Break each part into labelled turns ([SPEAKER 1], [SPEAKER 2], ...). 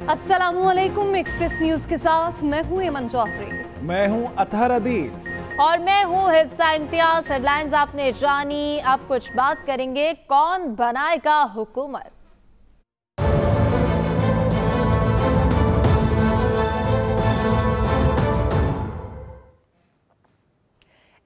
[SPEAKER 1] अस्सलामुअलैकुम। Express news के साथ मैं हूं एमन जौहरी।
[SPEAKER 2] मैं हूं अतहर अदील
[SPEAKER 3] और मैं हूं हिफ्सा इम्तियाज। हेडलाइंस आपने जानी, अब कुछ बात करेंगे कौन बनाएगा हुकूमत।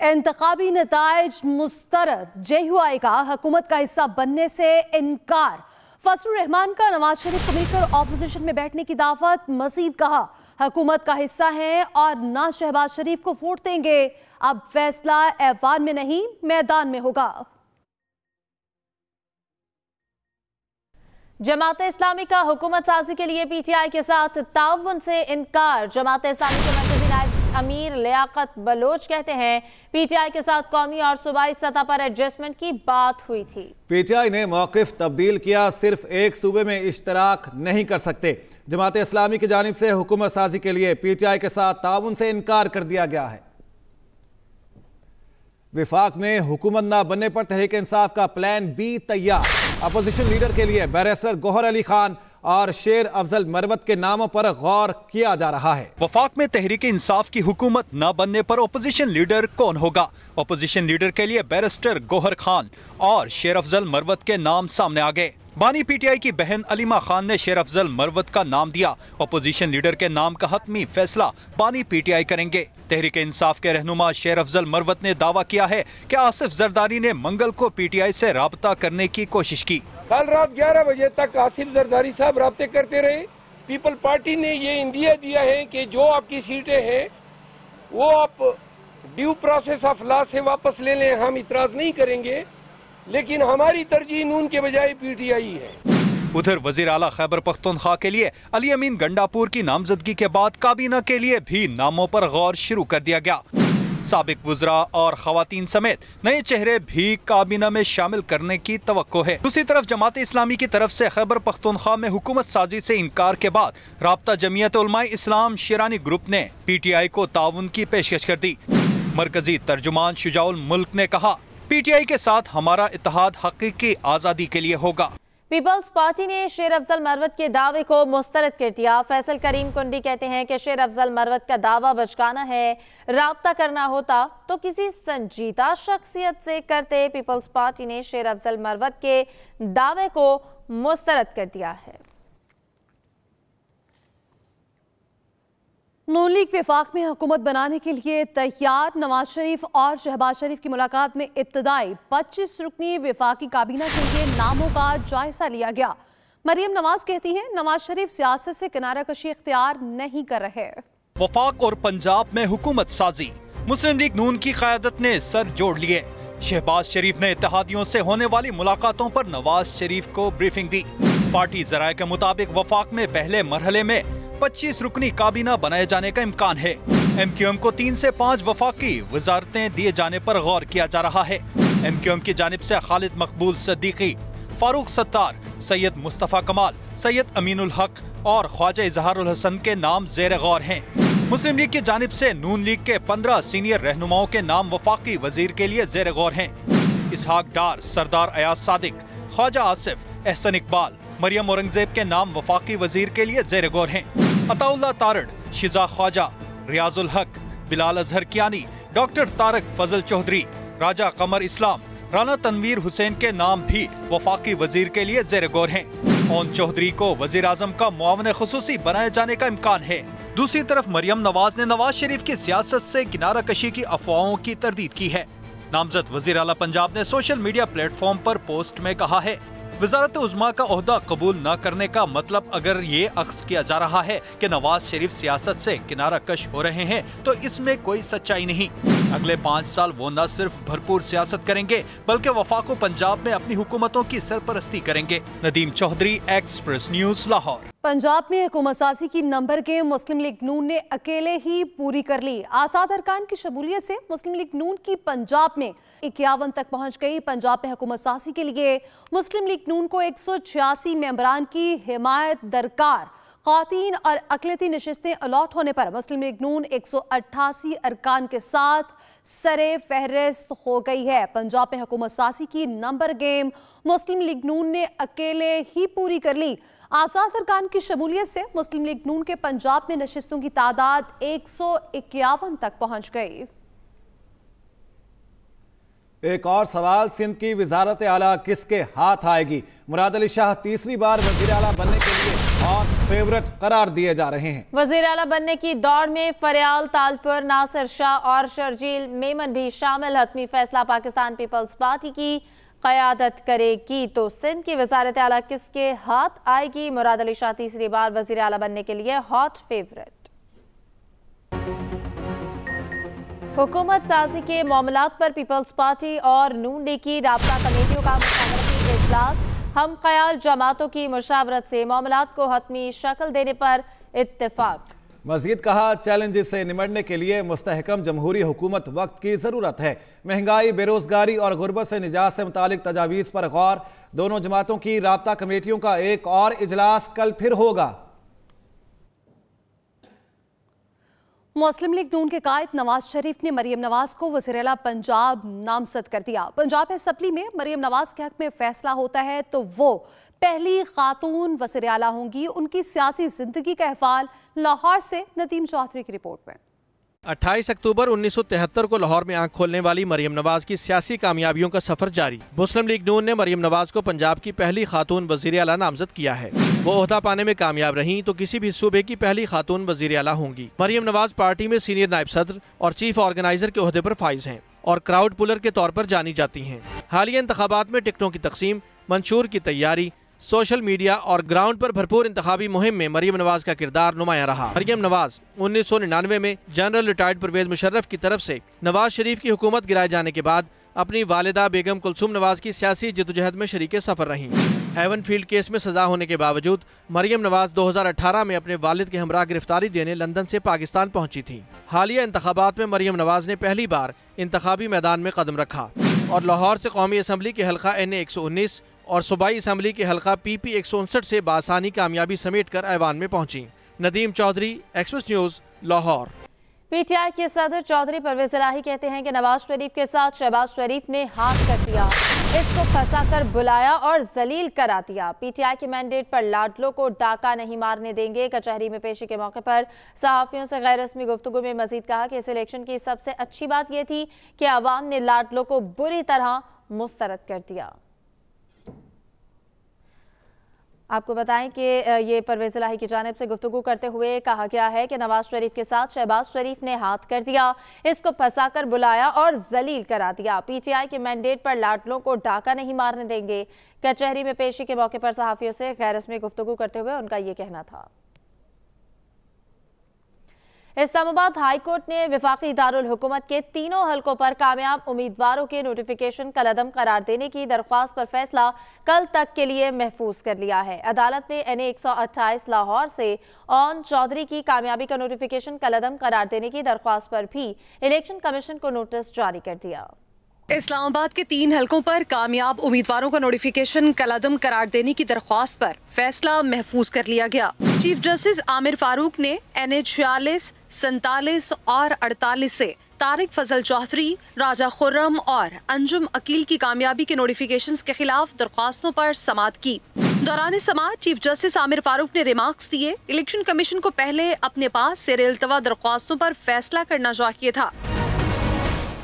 [SPEAKER 1] इंतखाबी नताइज मुस्तरद, JUI का हुकूमत का हिस्सा बनने से इनकार। फजलुर रहमान का नवाज शरीफ को मिलकर ऑपोजिशन में बैठने की दावत। मजीद कहा हुकूमत का हिस्सा है और ना शहबाज शरीफ को वोट देंगे। अब फैसला ऐवान में नहीं मैदान में होगा।
[SPEAKER 3] जमात इस्लामी का हुकूमत साजी के लिए PTI के साथ ताउन से इनकार। जमात इस्लामी के मरकजी नायब अमीर लियाकत बलोच कहते हैं PTI के साथ कौमी और सूबाई सतह पर एडजस्टमेंट की बात हुई थी।
[SPEAKER 2] PTI ने मौकिफ तब्दील किया, सिर्फ एक सूबे में इश्तराक नहीं कर सकते। जमात इस्लामी की जानिब से हुकूमत साजी के लिए PTI के साथ ताउन से इनकार कर दिया गया है। विफाक में हुकूमत ना बनने पर तहरीक इंसाफ का प्लान B तैयार। अपोजिशन लीडर के लिए बैरिस्टर गौहर अली खान और शेर अफजल मरवत के नामों पर गौर किया जा रहा है।
[SPEAKER 4] वफाक में तहरीक इंसाफ की हुकूमत न बनने पर ओपोजिशन लीडर कौन होगा? ओपोजिशन लीडर के लिए बैरिस्टर गौहर खान और शेर अफजल मरवत के नाम सामने आ गए। बानी PTI की बहन अलीमा खान ने शेर अफजल मरवत का नाम दिया। ओपोजिशन लीडर के नाम का हतमी फैसला बानी PTI करेंगे। तहरीक इंसाफ के रहनुमा शेर अफजल मरवत ने दावा किया है कि आसिफ जरदारी ने मंगल को PTI से राब्ता करने की कोशिश की।
[SPEAKER 5] कल रात 11 बजे तक आसिफ जरदारी साहब राब्ते करते रहे। पीपल पार्टी ने ये इंदिया दिया है कि जो आपकी सीटें हैं वो आप ड्यू प्रोसेस ऑफ लॉ से वापस ले लें, हम इतराज नहीं करेंगे, लेकिन हमारी तरजीह नून के बजाय PTI है।
[SPEAKER 4] उधर वजीर आला खैबर पख्तूनख्वा के लिए अली अमीन गंडापुर की नामजदगी के बाद काबीना के लिए भी नामों पर गौर शुरू कर दिया गया। साबिक वुज़रा और खवातीन समेत नए चेहरे भी काबीना में शामिल करने की तवक्को है। दूसरी तरफ जमात इस्लामी की तरफ से खैबर पख्तूनख्वा में हुकूमत साजी से इनकार के बाद राब्ता जमीयत उलमाए इस्लाम शिरानी ग्रुप ने PTI को ताउन की पेशकश कर दी। मरकजी तर्जुमान शुजाउल मुल्क ने कहा PTI के साथ हमारा इत्तेहाद हकीकी आज़ादी के लिए होगा।
[SPEAKER 3] पीपल्स पार्टी ने शेर अफजल मरवत के दावे को मुस्तरद कर दिया। फैसल करीम कुंडी कहते हैं कि शेर अफजल मरवत का दावा बचकाना है, राब्ता करना होता तो किसी संजीदा शख्सियत से करते। पीपल्स पार्टी ने शेर अफजल मरवत के दावे को मुस्तरद कर दिया है।
[SPEAKER 1] नून लीग विफाक में हुकूमत बनाने के लिए तैयार। नवाज शरीफ और शहबाज शरीफ की मुलाकात में इब्तदाई 25 रुकनी विफाकी काबीना के लिए नामों का जायजा लिया गया। मरियम नवाज कहती हैं नवाज शरीफ सियासत से किनारा कशी इख्तियार नहीं कर रहे।
[SPEAKER 4] वफाक और पंजाब में हुकूमत साजी, मुस्लिम लीग नून की क़यादत ने सर जोड़ लिए। शहबाज शरीफ ने इत्तेहादियों से होने वाली मुलाकातों पर नवाज शरीफ को ब्रीफिंग दी। पार्टी जराये के मुताबिक वफाक में पहले मरहले में 25 रुकनी काबीना बनाए जाने का इम्कान है। MQM को 3 से 5 वफाकी वजारतें दिए जाने पर गौर किया जा रहा है। MQM की जानिब से खालिद मकबूल सिद्दीकी, फारूक सत्तार, सैयद मुस्तफ़ा कमाल, सैयद अमीनुल हक और ख्वाजा इजहारुल हसन के नाम जेर गौर हैं। मुस्लिम लीग की जानिब से नून लीग के 15 सीनियर रहनुमाओं के नाम वफाकी वजीर के लिए जेर गौर हैं। इसहाक डार, सरदार अयाज सादिक, ख्वाजा आसिफ, एहसन इकबाल, मरियम औरंगजेब के नाम वफाकी वजीर के लिए जेर गौर हैं। अताउल्लाह तारड़, शिजा ख्वाजा, रियाजुल हक, बिलाल अजहर कियानी, डॉक्टर तारक फजल चौधरी, राजा कमर इस्लाम, राना तनवीर हुसैन के नाम भी वफाकी वजीर के लिए जेर गौर हैं। ओन चौधरी को वजीर आजम का मुआवन खुसूसी बनाए जाने का इम्कान है। दूसरी तरफ मरियम नवाज ने नवाज शरीफ की सियासत से किनारा कशी की अफवाहों की तरदीद की है। नामजद वजीर आला पंजाब ने सोशल मीडिया प्लेटफॉर्म पर पोस्ट में कहा है वजारत उज़्मा का ओहदा कबूल न करने का मतलब अगर ये अक्स किया जा रहा है कि नवाज शरीफ सियासत से किनारा कश हो रहे हैं तो इसमें कोई सच्चाई नहीं। अगले 5 साल वो न सिर्फ भरपूर सियासत करेंगे बल्कि वफाक पंजाब में अपनी हुकूमतों की सरपरस्ती करेंगे। Nadeem Chaudhry, Express News, Lahore.
[SPEAKER 1] पंजाब में हुकूमत साजी की नंबर के मुस्लिम लीग नून ने अकेले ही पूरी कर ली। आसाद अरकान की शमूलियत से मुस्लिम लीग नून की पंजाब में 51 तक पहुंच गई। पंजाब में हुकूमत साजी के लिए मुस्लिम लीग नून को 186 मेंबरान की हिमायत दरकार। ख़वातीन और अक़लियती नशिस्तें अलॉट होने पर मुस्लिम लीग नून 188 अरकान के साथ सरे फहरिस्त हो गई है। पंजाब में हुकूमत साजी की नंबर गेम मुस्लिम लीग नून ने अकेले ही पूरी कर ली। आज़ाद अरकान की शमूलियत से मुस्लिम लीग नून के पंजाब में नशिस्तों की तादाद 151 तक पहुंच गई।
[SPEAKER 2] एक और सवाल, सिंध की वजारत आला किसके हाथ आएगी? मुराद अली शाह तीसरी बार वजीर आला बनने के लिए हॉट फेवरेट करार दिए जा रहे हैं।
[SPEAKER 3] वजीर आला बनने की दौड़ में फरियाल तालपुर, नासिर शाह और शर्जील मेमन भी शामिल। हतमी फैसला पाकिस्तान पीपल्स पार्टी की क़यादत करेगी। तो सिंध की वजारत आला किसके हाथ आएगी? मुराद अली शाह तीसरी बार वजीर आला बनने के लिए हॉट फेवरेट। हुकूमत साजी के मामलात पर पीपल्स पार्टी और नून लीग की राब्ता कमेटियों का मुशावरती इजलास। हम ख्याल जमातों की मुशावरत से मामलात को हतमी शक्ल देने पर इत्तेफाक।
[SPEAKER 2] मजीद कहा, चैलेंजेस से निमटने के लिए मुस्तहकम जमहूरी हुकूमत वक्त की ज़रूरत है। महंगाई, बेरोजगारी और गुर्बत से निजात से मुतालिक तजावीज़ पर गौर। दोनों जमातों की राब्ता कमेटियों का एक और इजलास कल फिर होगा।
[SPEAKER 1] मुस्लिम लीग नून के कायद नवाज शरीफ ने मरियम नवाज को वज़ीर आला पंजाब नामजद कर दिया। पंजाब असेंबली में मरियम नवाज के हक में फैसला होता है तो वो पहली खातून वज़ीर आला होंगी। उनकी सियासी जिंदगी का अहवाल लाहौर से नदीम चौधरी की रिपोर्ट में।
[SPEAKER 6] 28 अक्टूबर 1973 को लाहौर में आंख खोलने वाली मरियम नवाज की सियासी कामयाबियों का सफर जारी। मुस्लिम लीग नून ने मरियम नवाज को पंजाब की पहली खातून वज़ीर आला नामजद किया है। वो ओहदा पाने में कामयाब रहीं तो किसी भी सूबे की पहली खातून वज़ीर आला होंगी। मरियम नवाज पार्टी में सीनियर नायब सदर और चीफ ऑर्गेनाइजर के ओहदे पर फाइज हैं और क्राउड पुलर के तौर पर जानी जाती हैं। हालिया इंतखाबात में टिकटों की तकसीम, मंशूर की तैयारी, सोशल मीडिया और ग्राउंड पर भरपूर इंतखाबी मुहिम में मरियम नवाज का किरदार नुमाया रहा। मरियम नवाज 1999 में जनरल रिटायर्ड परवेज मुशर्रफ की तरफ से नवाज शरीफ की हुकूमत गिराए जाने के बाद अपनी वालिदा बेगम कुलसूम नवाज की सियासी जद्दोजहद में शरीके सफर रहीं। हेवन फील्ड केस में सजा होने के बावजूद मरियम नवाज 2018 में अपने वालिद के हमरा गिरफ्तारी देने लंदन से पाकिस्तान पहुंची थी। हालिया इंतखाबात में मरियम नवाज ने पहली बार इंतखाबी मैदान में कदम रखा और लाहौर से कौमी असम्बली के हल्का NA 119 और सूबाई असम्बली के हल्का PP 159 से बासानी कामयाबी समेट कर ऐवान में पहुंची। Nadeem Chaudhry, Express News, Lahore.
[SPEAKER 3] PTI के सदर चौधरी परवेज इलाही कहते हैं कि नवाज शरीफ के साथ शहबाज शरीफ ने हाथ कर दिया, इसको फंसाकर बुलाया और जलील करा दिया। PTI के मैंडेट पर लाडलों को डाका नहीं मारने देंगे। कचहरी में पेशी के मौके पर सहाफियों से गैर रस्मी गुफ्तगू में मजीद कहा कि इस इलेक्शन की सबसे अच्छी बात यह थी कि अवाम ने लाडलों को बुरी तरह मुस्तरद कर दिया। आपको बताएं कि ये परवेज इलाही की जानिब से गुफ्तगू करते हुए कहा गया है कि नवाज शरीफ के साथ शहबाज शरीफ ने हाथ कर दिया, इसको फंसाकर बुलाया और जलील करा दिया। PTI के मैंडेट पर लाडलों को डाका नहीं मारने देंगे। कचहरी में पेशी के मौके पर सहाफियों से गैर रस्मी गुफ्तगू करते हुए उनका ये कहना था। इस्लामाबाद हाई कोर्ट ने विफाकी दारुल हुकूमत के तीनों हलकों पर कामयाब उम्मीदवारों के नोटिफिकेशन कलअदम करार देने की दरख्वास्त पर फैसला कल तक के लिए महफूज कर लिया है। अदालत ने NA 128 लाहौर से ऑन चौधरी की कामयाबी का नोटिफिकेशन कलअदम करार देने की दरख्वास्त पर भी इलेक्शन कमीशन को नोटिस जारी कर दिया।
[SPEAKER 7] इस्लामाबाद के 3 हलकों पर कामयाब उम्मीदवारों का नोटिफिकेशन कलअदम करार देने की दरख्वास्त पर फैसला महफूज कर लिया गया। चीफ जस्टिस आमिर फारूक ने NA 46, 47 और 48 से तारिक फजल चौधरी, राजा खुर्रम और अंजुम अकील की कामयाबी के नोटिफिकेशंस के खिलाफ दरख्वास्तों पर समाअत की। दौरान समाअत चीफ जस्टिस आमिर फारूक ने रिमार्क्स दिए, इलेक्शन कमीशन को पहले अपने पास से इल्तवा दरख्वास्तों पर फैसला करना चाहिए था।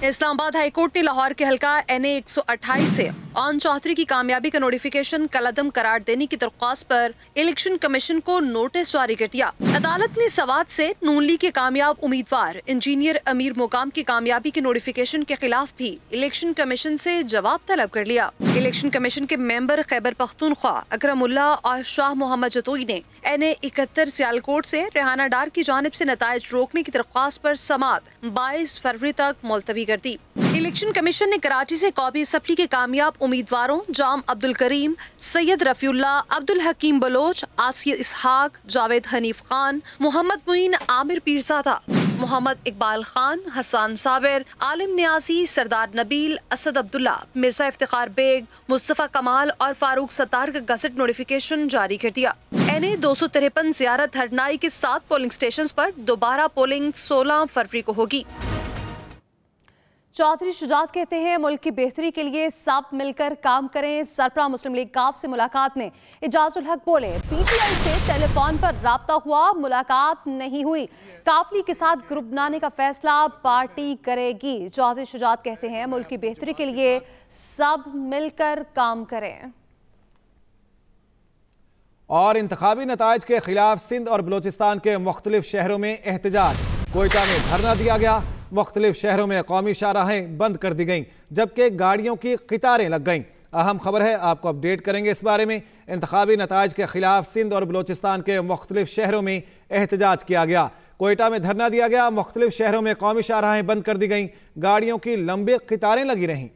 [SPEAKER 7] इस्लामाबाद हाई कोर्ट ने लाहौर के हल्का NA 128 से ऑन चौधरी की कामयाबी का नोटिफिकेशन कलअदम करार देने की दरख्वास्त पर इलेक्शन कमीशन को नोटिस जारी कर दिया। अदालत ने सवात से नून लीग के कामयाब उम्मीदवार इंजीनियर अमीर मुकाम की कामयाबी के नोटिफिकेशन के खिलाफ भी इलेक्शन कमीशन से जवाब तलब कर लिया। इलेक्शन कमीशन के मेंबर खैबर पख्तूनख्वा अकरमुल्ला और शाह मोहम्मद जतोई ने NA 71 सियालकोट से रेहाना डार की जानिब से नताइज रोकने की दरख्वास्त पर समाअत 22 फरवरी तक मुलतवी कर दी। इलेक्शन कमीशन ने कराची से कौमी असम्बली के कामयाब उम्मीदवारों जाम अब्दुल करीम, सैयद रफीउल्लाह, अब्दुल हकीम बलोच, आसिया इसहाक, जावेद हनीफ खान, मोहम्मद मुइन आमिर पीरजादा, मोहम्मद इकबाल खान, हसन साबिर, आलिम न्याजी, सरदार नबील, असद अब्दुल्ला, मिर्जा इफ्तिखार बेग, मुस्तफ़ा कमाल और फारूक सत्तार का गजट नोटिफिकेशन जारी कर दिया। NA 253 ज़ियारत हरनाई के 7 पोलिंग स्टेशन पर दोबारा पोलिंग 16 फरवरी को होगी।
[SPEAKER 1] चौधरी शुजात कहते हैं मुल्क की बेहतरी के लिए सब मिलकर काम करें। सरबराह मुस्लिम लीग काफ से मुलाकात में इजाजुल हक बोले, पीटीआई से टेलीफोन पर राब्ता हुआ, मुलाकात नहीं हुई। काफ लीग के साथ ग्रुप बनाने का फैसला पार्टी करेगी। चौधरी शुजात कहते हैं मुल्क की बेहतरी के लिए सब मिलकर काम करें।
[SPEAKER 2] और इंतखाबी नताइज के खिलाफ सिंध और बलोचिस्तान के मुख्तलिफ शहरों में एहतजाज। कोयटा में धरना दिया गया, मुख्तलिफ शहरों में कौमी शाहराहें बंद कर दी गईं, जबकि गाड़ियों की कतारें लग गईं। अहम खबर है, आपको अपडेट करेंगे इस बारे में। इंतखाबी नताइज के खिलाफ सिंध और बलोचिस्तान के मुख्तलिफ शहरों में एहतजाज किया गया। कोयटा में धरना दिया गया, मुख्तलिफ शहरों में कौमी शाहराहें बंद कर दी गईं, गाड़ियों की लंबी कतारें लगी रहीं।